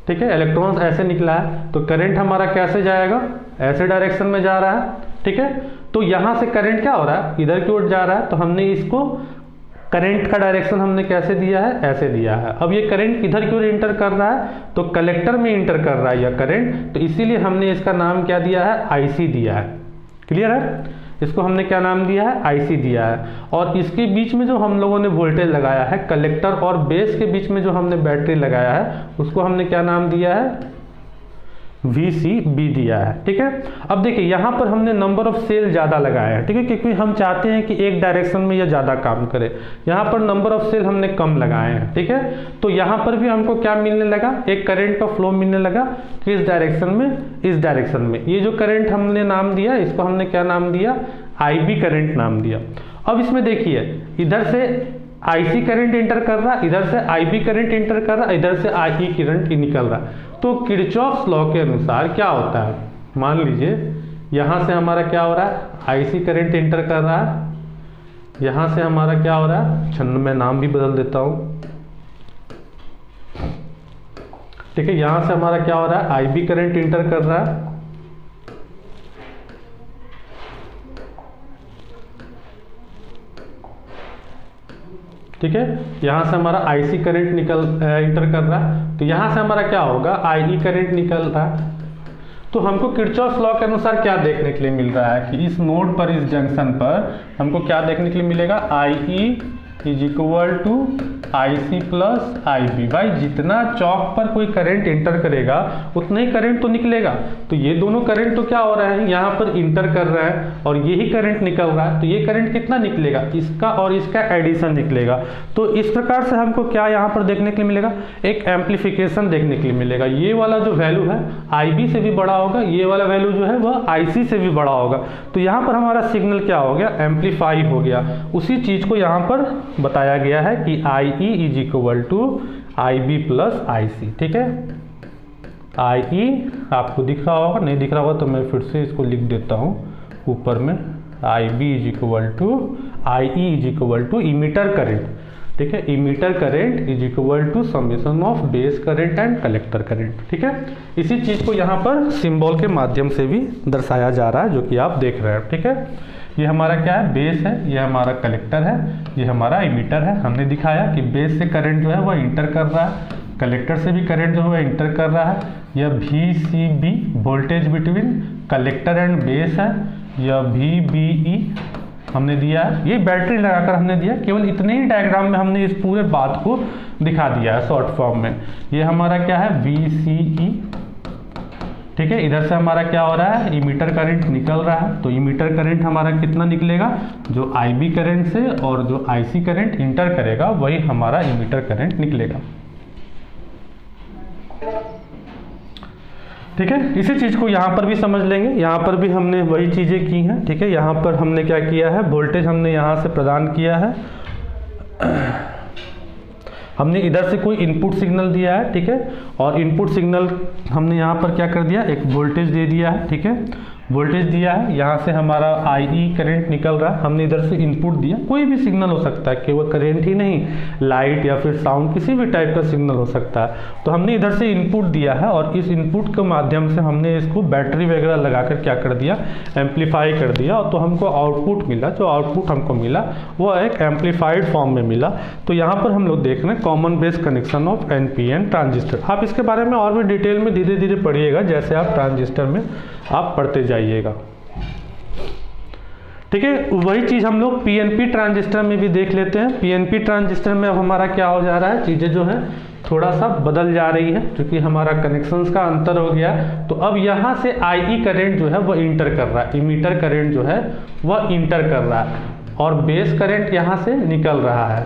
ठीक है, इलेक्ट्रॉन्स ऐसे निकला है तो करंट हमारा कैसे जाएगा, ऐसे डायरेक्शन में जा रहा है। ठीक है, तो यहाँ से करंट क्या हो रहा है, इधर की ओर जा रहा है। तो हमने इसको करंट का डायरेक्शन हमने कैसे दिया है, ऐसे दिया है। अब ये करंट किधर की ओर इंटर कर रहा है, तो कलेक्टर में इंटर कर रहा है यह करंट, तो इसीलिए हमने इसका नाम क्या दिया है, आईसी दिया है। क्लियर है, इसको हमने क्या नाम दिया है, आईसी दिया है। और इसके बीच में जो हम लोगों ने वोल्टेज लगाया है, कलेक्टर और बेस के बीच में जो हमने बैटरी लगाया है, उसको हमने क्या नाम दिया है, VCB दिया है। ठीक है, अब देखिए यहाँ पर हमने नंबर ऑफ सेल ज़्यादा लगाए हैं। ठीक है, क्योंकि हम चाहते हैं कि एक डायरेक्शन में यह ज़्यादा काम करे। यहाँ पर नंबर ऑफ सेल हमने कम लगाए हैं। ठीक है, तो यहाँ पर भी हमको क्या मिलने लगा, एक करंट का फ्लो मिलने लगा, किस डायरेक्शन में, इस डायरेक्शन में। ये जो करंट हमने नाम दिया, इसको हमने क्या नाम दिया, IB करंट नाम दिया। अब इसमें देखिए, इधर से IC करंट इंटर कर रहा है, इधर से IB करंट इंटर कर रहा है, इधर से IE करंट निकल रहा है। तो किरचॉफ्स लॉ के अनुसार क्या होता है, मान लीजिए यहाँ से हमारा क्या हो रहा है, IC करंट इंटर कर रहा है, यहाँ से हमारा क्या हो रहा है, छन्न में नाम भी बदल देता हूँ। ठीक है, यहाँ से हमारा क्या हो रहा है, IB करंट इंटर कर रहा है, ठीक है, यहाँ से हमारा IC करंट इंटर कर रहा है, तो यहाँ से हमारा क्या होगा, IE करंट निकल रहा है। तो हमको किरचॉफ्स लॉ के अनुसार क्या देखने के लिए मिल रहा है कि इस नोड पर, इस जंक्शन पर हमको क्या देखने के लिए मिलेगा, IE is equal to IC plus IB। भाई जितना चौक पर कोई करंट इंटर करेगा उतना ही करंट तो निकलेगा। तो ये दोनों करंट तो क्या हो रहा है, यहाँ पर इंटर कर रहा है और यही करंट निकल रहा है। तो ये करंट कितना निकलेगा, इसका और इसका एडिशन निकलेगा। तो इस प्रकार से हमको क्या यहाँ पर देखने के लिए मिलेगा, एक एम्पलीफिकेशन देखने के लिए मिलेगा। ये वाला जो वैल्यू है IB से भी बड़ा होगा, ये वाला वैल्यू जो है वह IC से भी बड़ा होगा। तो यहाँ पर हमारा सिग्नल क्या हो गया, एम्पलीफाई हो गया। उसी चीज को यहाँ पर बताया गया है कि IE is equal to IB plus IC। ठीक है, IE आपको दिख रहा होगा, नहीं दिख रहा होगा तो मैं फिर से इसको लिख देता हूँ ऊपर में, IB is equal to IE is equal to emitter current. ठीक है, emitter current is equal to summation of base current and collector current. ठीक है, इसी चीज को यहाँ पर सिंबल के माध्यम से भी दर्शाया जा रहा है, जो कि आप देख रहे हैं। ठीक है, ये हमारा क्या है, बेस है, ये हमारा कलेक्टर है, ये हमारा इमीटर है। हमने दिखाया कि बेस से करंट जो है वह इंटर कर रहा है, कलेक्टर से भी करंट जो है इंटर कर रहा है। यह VCB voltage between collector and base है, यह VBE हमने दिया है, ये बैटरी लगाकर हमने दिया, केवल इतने ही डायग्राम में हमने इस पूरे बात को दिखा दिया है शॉर्ट फॉर्म में। ये हमारा क्या है VCE, ठीक है। इधर से हमारा क्या हो रहा है, इमीटर करंट निकल रहा है, तो इमीटर करंट हमारा कितना निकलेगा, जो IB करंट से और जो IC करंट इंटर करेगा वही हमारा इमीटर करंट निकलेगा, ठीक है। इसी चीज़ को यहाँ पर भी समझ लेंगे, यहाँ पर भी हमने वही चीज़ें की हैं, ठीक है। यहाँ पर हमने क्या किया है, वोल्टेज हमने यहाँ से प्रदान किया है, हमने इधर से कोई इनपुट सिग्नल दिया है, ठीक है, और इनपुट सिग्नल हमने यहाँ पर क्या कर दिया, एक वोल्टेज दे दिया है, ठीक है, वोल्टेज दिया है, यहाँ से हमारा IE करंट निकल रहा है, हमने इधर से इनपुट दिया, कोई भी सिग्नल हो सकता है, केवल करंट ही नहीं, लाइट या फिर साउंड, किसी भी टाइप का सिग्नल हो सकता है। तो हमने इधर से इनपुट दिया है और इस इनपुट के माध्यम से हमने इसको बैटरी वगैरह लगाकर क्या कर दिया, एम्पलीफाई कर दिया, और तो हमको आउटपुट मिला, जो आउटपुट हमको मिला वो एक एम्पलीफाइड फॉर्म में मिला। तो यहाँ पर हम लोग देख रहे हैं common base connection of NPN transistor. आप इसके बारे में और भी डिटेल में धीरे धीरे पढ़िएगा, जैसे आप ट्रांजिस्टर में आप पढ़ते जाइएगा, ठीक है। वही चीज़ हम लोग PNP ट्रांजिस्टर में भी देख लेते हैं। PNP ट्रांजिस्टर में अब हमारा क्या हो जा रहा है, चीज़ें जो है थोड़ा सा बदल जा रही है, क्योंकि हमारा कनेक्शंस का अंतर हो गया। तो अब यहाँ से IE करंट जो है वो इंटर कर रहा है, इमीटर करंट जो है वह इंटर कर रहा है, और बेस करंट यहाँ से निकल रहा है,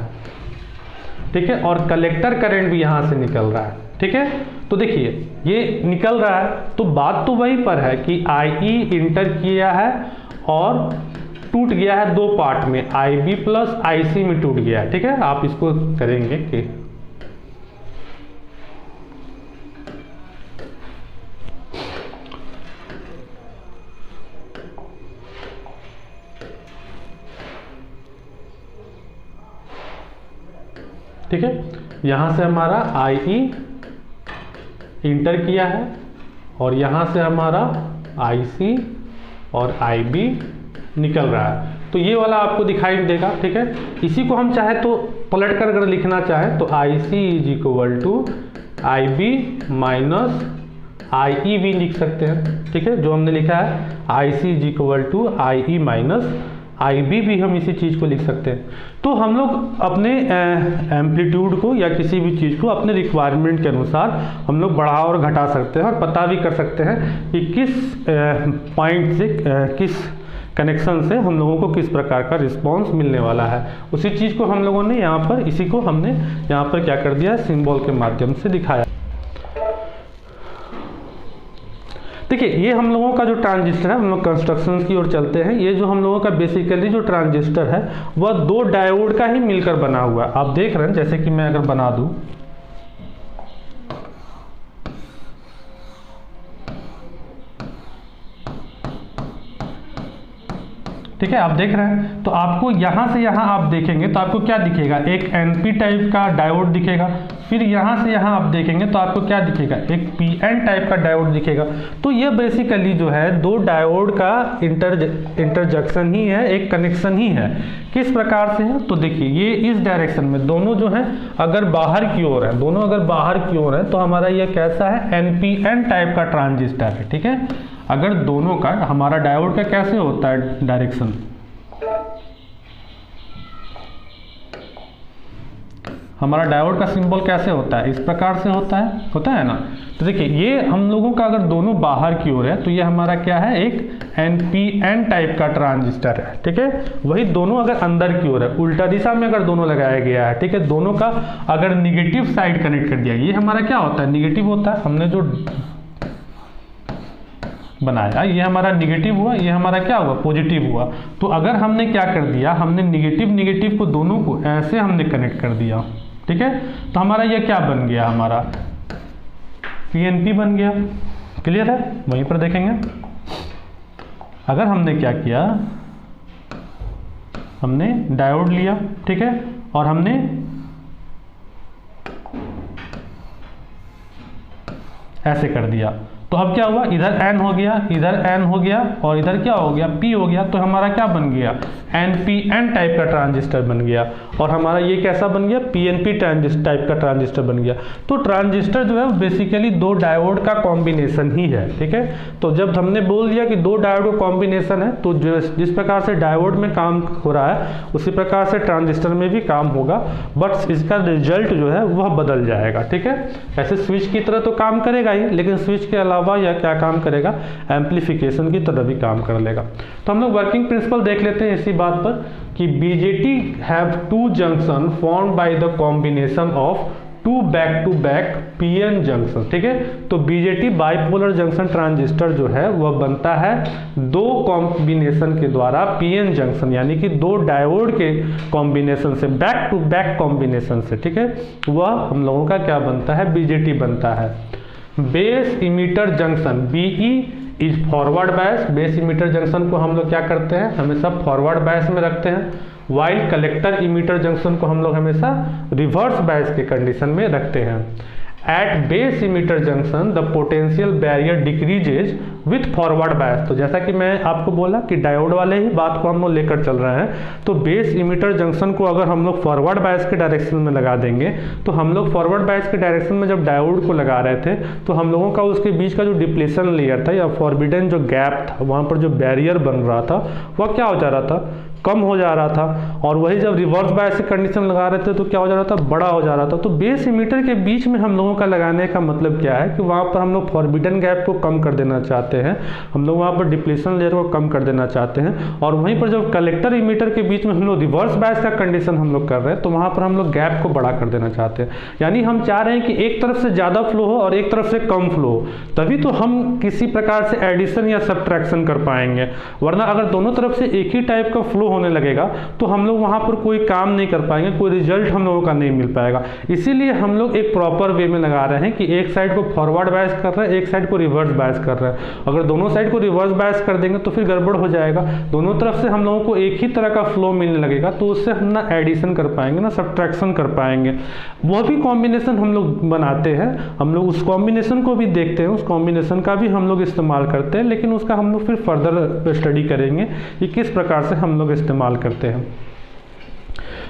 ठीक है, और कलेक्टर करंट भी यहाँ से निकल रहा है, ठीक है। तो देखिए ये निकल रहा है, तो बात तो वही पर है कि IE इंटर किया है और टूट गया है दो पार्ट में, IB प्लस IC में टूट गया है, ठीक है। आप इसको करेंगे कि ठीक है, यहां से हमारा IE इंटर किया है और यहाँ से हमारा IC और IB निकल रहा है, तो ये वाला आपको दिखाई देगा, ठीक है। इसी को हम चाहे तो पलट कर अगर लिखना चाहे तो IC is equal to IB minus IE भी लिख सकते हैं, ठीक है, जो हमने लिखा है IC is equal to IE minus IB भी हम इसी चीज़ को लिख सकते हैं। तो हम लोग अपने एम्पलीट्यूड को या किसी भी चीज़ को अपने रिक्वायरमेंट के अनुसार हम लोग बढ़ा और घटा सकते हैं, और पता भी कर सकते हैं कि किस पॉइंट से किस कनेक्शन से हम लोगों को किस प्रकार का रिस्पांस मिलने वाला है। उसी चीज़ को हम लोगों ने यहाँ पर, इसी को हमने यहाँ पर क्या कर दिया, सिंबल के माध्यम से दिखाया। देखिए ये हम लोगों का जो ट्रांजिस्टर है, हम लोग कंस्ट्रक्शन की ओर चलते हैं। ये जो हम लोगों का बेसिकली जो ट्रांजिस्टर है वह दो डायोड का ही मिलकर बना हुआ है। आप देख रहे हैं, जैसे कि मैं अगर बना दूं, ठीक है, आप देख रहे हैं, तो आपको यहाँ से यहाँ आप देखेंगे तो आपको क्या दिखेगा, एक NP टाइप का डायोड दिखेगा, फिर यहाँ से यहाँ आप देखेंगे तो आपको क्या दिखेगा, एक PN टाइप का डायोड दिखेगा। तो ये बेसिकली जो है दो डायोड का इंटरजंक्शन ही है, एक कनेक्शन ही है। किस प्रकार से है, तो देखिए ये इस डायरेक्शन में दोनों जो है अगर बाहर की ओर है, दोनों अगर बाहर की ओर है तो हमारा ये कैसा है, NPN टाइप का ट्रांजिस्टर है, ठीक है। अगर दोनों का, हमारा डायोड का कैसे होता है डायरेक्शन, हमारा डायोड का सिंबल कैसे होता है, इस प्रकार से होता है ना। तो देखिए ये हम लोगों का अगर दोनों बाहर की ओर है तो ये हमारा क्या है, एक NPN टाइप का ट्रांजिस्टर है, ठीक है। वही दोनों अगर अंदर की ओर है, उल्टा दिशा में अगर दोनों लगाया गया है, ठीक है, दोनों का अगर निगेटिव साइड कनेक्ट कर दिया, ये हमारा क्या होता है, निगेटिव होता है। हमने जो बनाया ये हमारा निगेटिव हुआ, ये हमारा क्या हुआ, पॉजिटिव हुआ। तो अगर हमने क्या कर दिया, हमने निगेटिव को दोनों को ऐसे हमने कनेक्ट कर दिया, ठीक है, तो हमारा ये क्या बन गया, हमारा PNP बन गया। क्लियर है, वहीं पर देखेंगे। अगर हमने क्या किया, हमने डायोड लिया, ठीक है, और हमने ऐसे कर दिया, तो अब क्या हुआ, इधर N हो गया, इधर N हो गया और इधर क्या हो गया, P हो गया। तो हमारा क्या बन गया, NPN टाइप का ट्रांजिस्टर बन गया। और हमारा ये कैसा बन गया, PNP टाइप का ट्रांजिस्टर बन गया। तो ट्रांजिस्टर जो है बेसिकली दो डायोड का कॉम्बिनेशन ही है, ठीक है। तो जब हमने बोल दिया कि दो डायोड का कॉम्बिनेशन है, तो जिस प्रकार से डायोड में काम हो रहा है उसी प्रकार से ट्रांजिस्टर में भी काम होगा, बट इसका रिजल्ट जो है वह बदल जाएगा, ठीक है। ऐसे स्विच की तरह तो काम करेगा ही, लेकिन स्विच के अलावा यह क्या काम करेगा, एम्पलीफिकेशन की तरह भी काम कर लेगा। तो हम लोग वर्किंग प्रिंसिपल देख लेते हैं इसी बात पर कि BJT have two junction formed by the combination of two back to back PN junction, ठीक है। तो BJT बाइपोलर जंक्शन ट्रांजिस्टर जो है वह बनता है दो कॉम्बिनेशन के द्वारा PN जंक्शन, यानी कि दो डायोड के कॉम्बिनेशन से, बैक टू बैक कॉम्बिनेशन से, ठीक है। वह हम लोगों का क्या बनता है, BJT बनता है। Base emitter junction BE is forward bias. Base emitter junction को हम लोग क्या करते हैं, हमेशा फॉरवर्ड बायस में रखते हैं, वाइल कलेक्टर इमीटर जंक्शन को हम लोग हमेशा रिवर्स बायस के कंडीशन में रखते हैं। At base emitter junction the potential barrier decreases with forward bias. तो जैसा कि मैं आपको बोला कि डायोड वाले ही बात को हम लोग लेकर चल रहे हैं, तो बेस इमीटर जंक्शन को अगर हम लोग फॉरवर्ड बायस के डायरेक्शन में लगा देंगे, तो हम लोग फॉरवर्ड बायस के डायरेक्शन में जब डायोड को लगा रहे थे तो हम लोगों का उसके बीच का जो डिप्लेशन लेयर था या फॉरबिडन जो गैप था, वहाँ पर जो बैरियर बन रहा था वह क्या हो जा रहा था, कम हो जा रहा था। और वही जब रिवर्स बायस की कंडीशन लगा रहे थे तो क्या हो जा रहा था, बड़ा हो जा रहा था। तो बेस इमीटर के बीच में हम लोगों का लगाने का मतलब क्या है कि वहाँ पर हम लोग फॉरबिडन गैप को कम कर देना चाहते हैं, हम लोग वहाँ पर डिप्लेशन लेयर को कम कर देना चाहते हैं। और वहीं पर जब कलेक्टर इमीटर के बीच में हम लोग रिवर्स बायस का कंडीशन हम लोग कर रहे हैं, तो वहाँ पर हम लोग गैप को बड़ा कर देना चाहते हैं। यानी हम चाह रहे हैं कि एक तरफ से ज़्यादा फ्लो हो और एक तरफ से कम फ्लो हो, तभी तो हम किसी प्रकार से एडिशन या सब्ट्रैक्शन कर पाएंगे। वरना अगर दोनों तरफ से एक ही टाइप का फ्लो होने लगेगा तो हम लोग वहां पर कोई काम नहीं कर पाएंगे, कोई रिजल्ट हम लोगों का नहीं मिल पाएगा। इसीलिए हम लोग एक प्रॉपर वे में लगा रहे हैं कि एक साइड को फॉरवर्ड बायस कर रहे हैं, एक साइड को रिवर्स बायस कर रहे हैं। अगर दोनों साइड को रिवर्स बायस कर देंगे तो फिर गड़बड़ हो जाएगा, दोनों तरफ से हम लोगों को एक ही तरह का फ्लो मिलने लगेगा, तो उससे हम ना एडिशन कर पाएंगे ना सब्ट्रैक्शन कर पाएंगे। वह भी कॉम्बिनेशन हम लोग बनाते हैं, हम लोग उस कॉम्बिनेशन को भी देखते हैं, उस कॉम्बिनेशन का भी हम लोग इस्तेमाल करते हैं, लेकिन उसका हम लोग फिर फर्दर स्टडी करेंगे कि किस प्रकार से हम लोग इस्तेमाल करते हैं।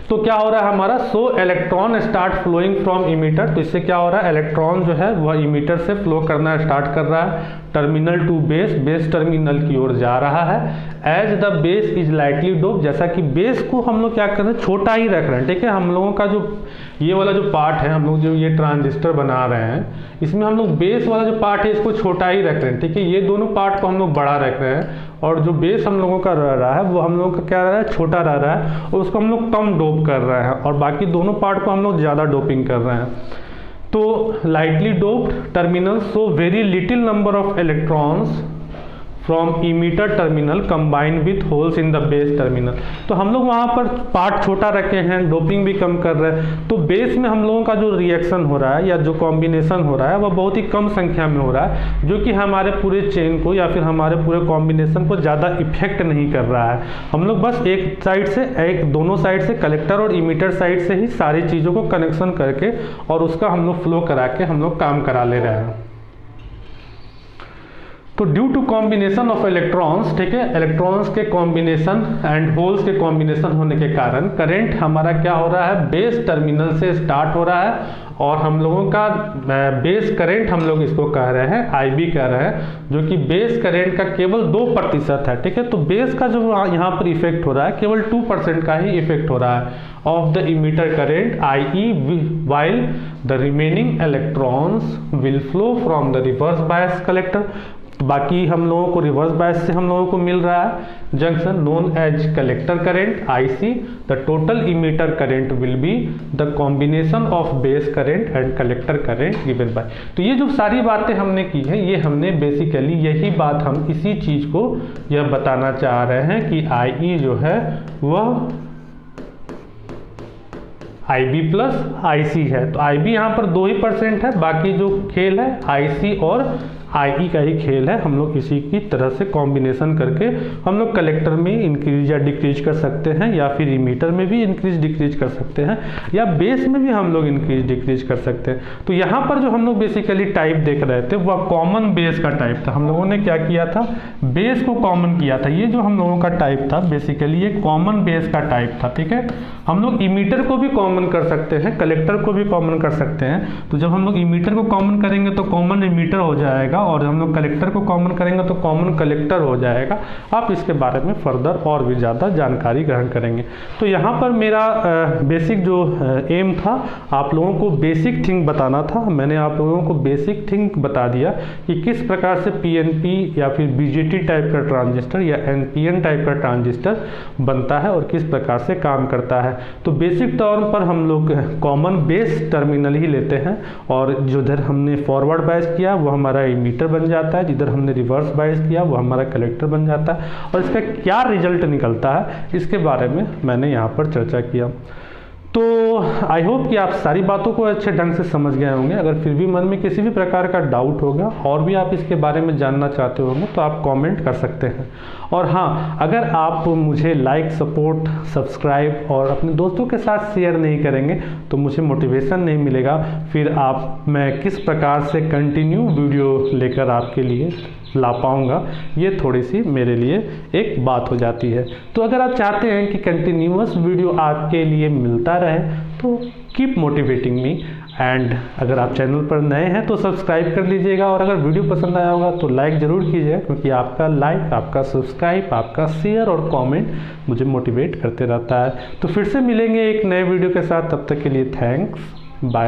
तो क्या हो रहा है हमारा, so electron start flowing from emitter. तो इससे क्या हो रहा है, इलेक्ट्रॉन जो है वह इमीटर से फ्लो करना स्टार्ट कर रहा है, terminal to base, base terminal की ओर जा रहा है। As the base is lightly dope, जैसा कि बेस को हम लोग क्या कर रहे हैं, छोटा ही रख रहे हैं, ठीक है। हम लोगों का जो ये वाला जो पार्ट है, हम लोग जो ये ट्रांजिस्टर बना रहे हैं, इसमें हम लोग बेस वाला जो पार्ट है इसको छोटा ही रख रहे हैं, ठीक है। ये दोनों पार्ट को हम लोग बड़ा रख रहे हैं और जो बेस हम लोगों का रह रहा है वो हम लोगों का क्या रह रहा है, छोटा रह रहा है, और उसको हम लोग कम डोप कर रहे हैं, और बाकी दोनों पार्ट को हम लोग ज़्यादा डोपिंग कर रहे हैं। तो lightly doped terminal so very little number of electrons from emitter terminal combine with holes in the base terminal. तो हम लोग वहाँ पर पार्ट छोटा रखे हैं, डोपिंग भी कम कर रहे हैं, तो बेस में हम लोगों का जो रिएक्शन हो रहा है या जो कॉम्बिनेशन हो रहा है वह बहुत ही कम संख्या में हो रहा है, जो कि हमारे पूरे चेन को या फिर हमारे पूरे कॉम्बिनेशन को ज़्यादा इफेक्ट नहीं कर रहा है। हम लोग बस एक साइड से, एक दोनों साइड से, कलेक्टर और इमीटर साइड से ही सारी चीज़ों को कनेक्शन करके और उसका हम लोग फ्लो करा के हम लोग काम करा ले रहे हैं। तो due to combination of electrons, ठीक है, इलेक्ट्रॉन्स के कॉम्बिनेशन एंड होल्स के कॉम्बिनेशन होने के कारण करंट हमारा क्या हो रहा है, बेस टर्मिनल से स्टार्ट हो रहा है, और हम लोगों का बेस करंट हम लोग इसको कह रहे हैं IB कह रहे हैं, जो कि बेस करंट का केवल 2% है, ठीक है। तो बेस का जो यहाँ पर इफेक्ट हो रहा है केवल 2% का ही इफेक्ट हो रहा है of the emitter current IE, while the remaining electrons will flow from the reverse bias collector। बाकी हम लोगों को रिवर्स बायस से हम लोगों को मिल रहा है junction known as collector current IC। The total emitter current will be the combination of base current and collector current given by. तो ये जो सारी बातें हमने की है, ये हमने बेसिकली यही बात हम इसी चीज को यह बताना चाह रहे हैं कि IE जो है वह IB प्लस IC है। तो IB यहाँ पर 2% है, बाकी जो खेल है IC और आई का ही खेल है। हम लोग इसी की तरह से कॉम्बिनेशन करके हम लोग कलेक्टर में इंक्रीज या डिक्रीज कर सकते हैं, या फिर इमीटर में भी इंक्रीज डिक्रीज कर सकते हैं, या बेस में भी हम लोग इंक्रीज डिक्रीज कर सकते हैं। तो यहाँ पर जो हम लोग बेसिकली टाइप देख रहे थे वह कॉमन बेस का टाइप था। हम लोगों ने क्या किया था, बेस को कॉमन किया था। ये जो हम लोगों का टाइप था बेसिकली ये कॉमन बेस का टाइप था, ठीक है। हम लोग इमीटर को भी कॉमन कर सकते हैं, कलेक्टर को भी कॉमन कर सकते हैं। तो जब हम लोग इमीटर को कॉमन करेंगे तो कॉमन इमीटर हो जाएगा, और हम लोग कलेक्टर को कॉमन करेंगे तो कॉमन कलेक्टर हो जाएगा। आप इसके बारे में फर्दर और भी ज़्यादा जानकारी ग्रहण करेंगे। तो यहाँ पर मेरा बेसिक जो एम था आप लोगों को बेसिक थिंग बताना था। मैंने आप लोगों को बेसिक थिंग बता दिया कि किस प्रकार से पीएनपी या फिर बीजेटी टाइप का ट्रांजिस्टर या एनपीएन टाइप का ट्रांजिस्टर बनता है और किस प्रकार से काम करता है। तो बेसिक तौर पर हम लोग कॉमन बेस टर्मिनल ही लेते हैं, और जिधर हमने फॉरवर्ड बायस किया वो हमारा इमीटर बन जाता है, जिधर हमने रिवर्स बायस किया वो हमारा कलेक्टर बन जाता है। और इसका क्या रिजल्ट निकलता है इसके बारे में मैंने यहाँ पर चर्चा किया। तो आई होप कि आप सारी बातों को अच्छे ढंग से समझ गए होंगे। अगर फिर भी मन में किसी भी प्रकार का डाउट होगा और भी आप इसके बारे में जानना चाहते होंगे तो आप कमेंट कर सकते हैं। और हाँ, अगर आप मुझे लाइक, सपोर्ट, सब्सक्राइब और अपने दोस्तों के साथ शेयर नहीं करेंगे तो मुझे मोटिवेशन नहीं मिलेगा। फिर मैं किस प्रकार से कंटिन्यू वीडियो लेकर आपके लिए ला पाऊँगा, ये थोड़ी सी मेरे लिए एक बात हो जाती है। तो अगर आप चाहते हैं कि कंटिन्यूअस वीडियो आपके लिए मिलता रहे तो कीप मोटिवेटिंग मी। एंड अगर आप चैनल पर नए हैं तो सब्सक्राइब कर लीजिएगा, और अगर वीडियो पसंद आया होगा तो लाइक ज़रूर कीजिएगा, क्योंकि आपका लाइक, आपका सब्सक्राइब, आपका शेयर और कमेंट मुझे मोटिवेट करते रहता है। तो फिर से मिलेंगे एक नए वीडियो के साथ, तब तक के लिए थैंक्स, बाय।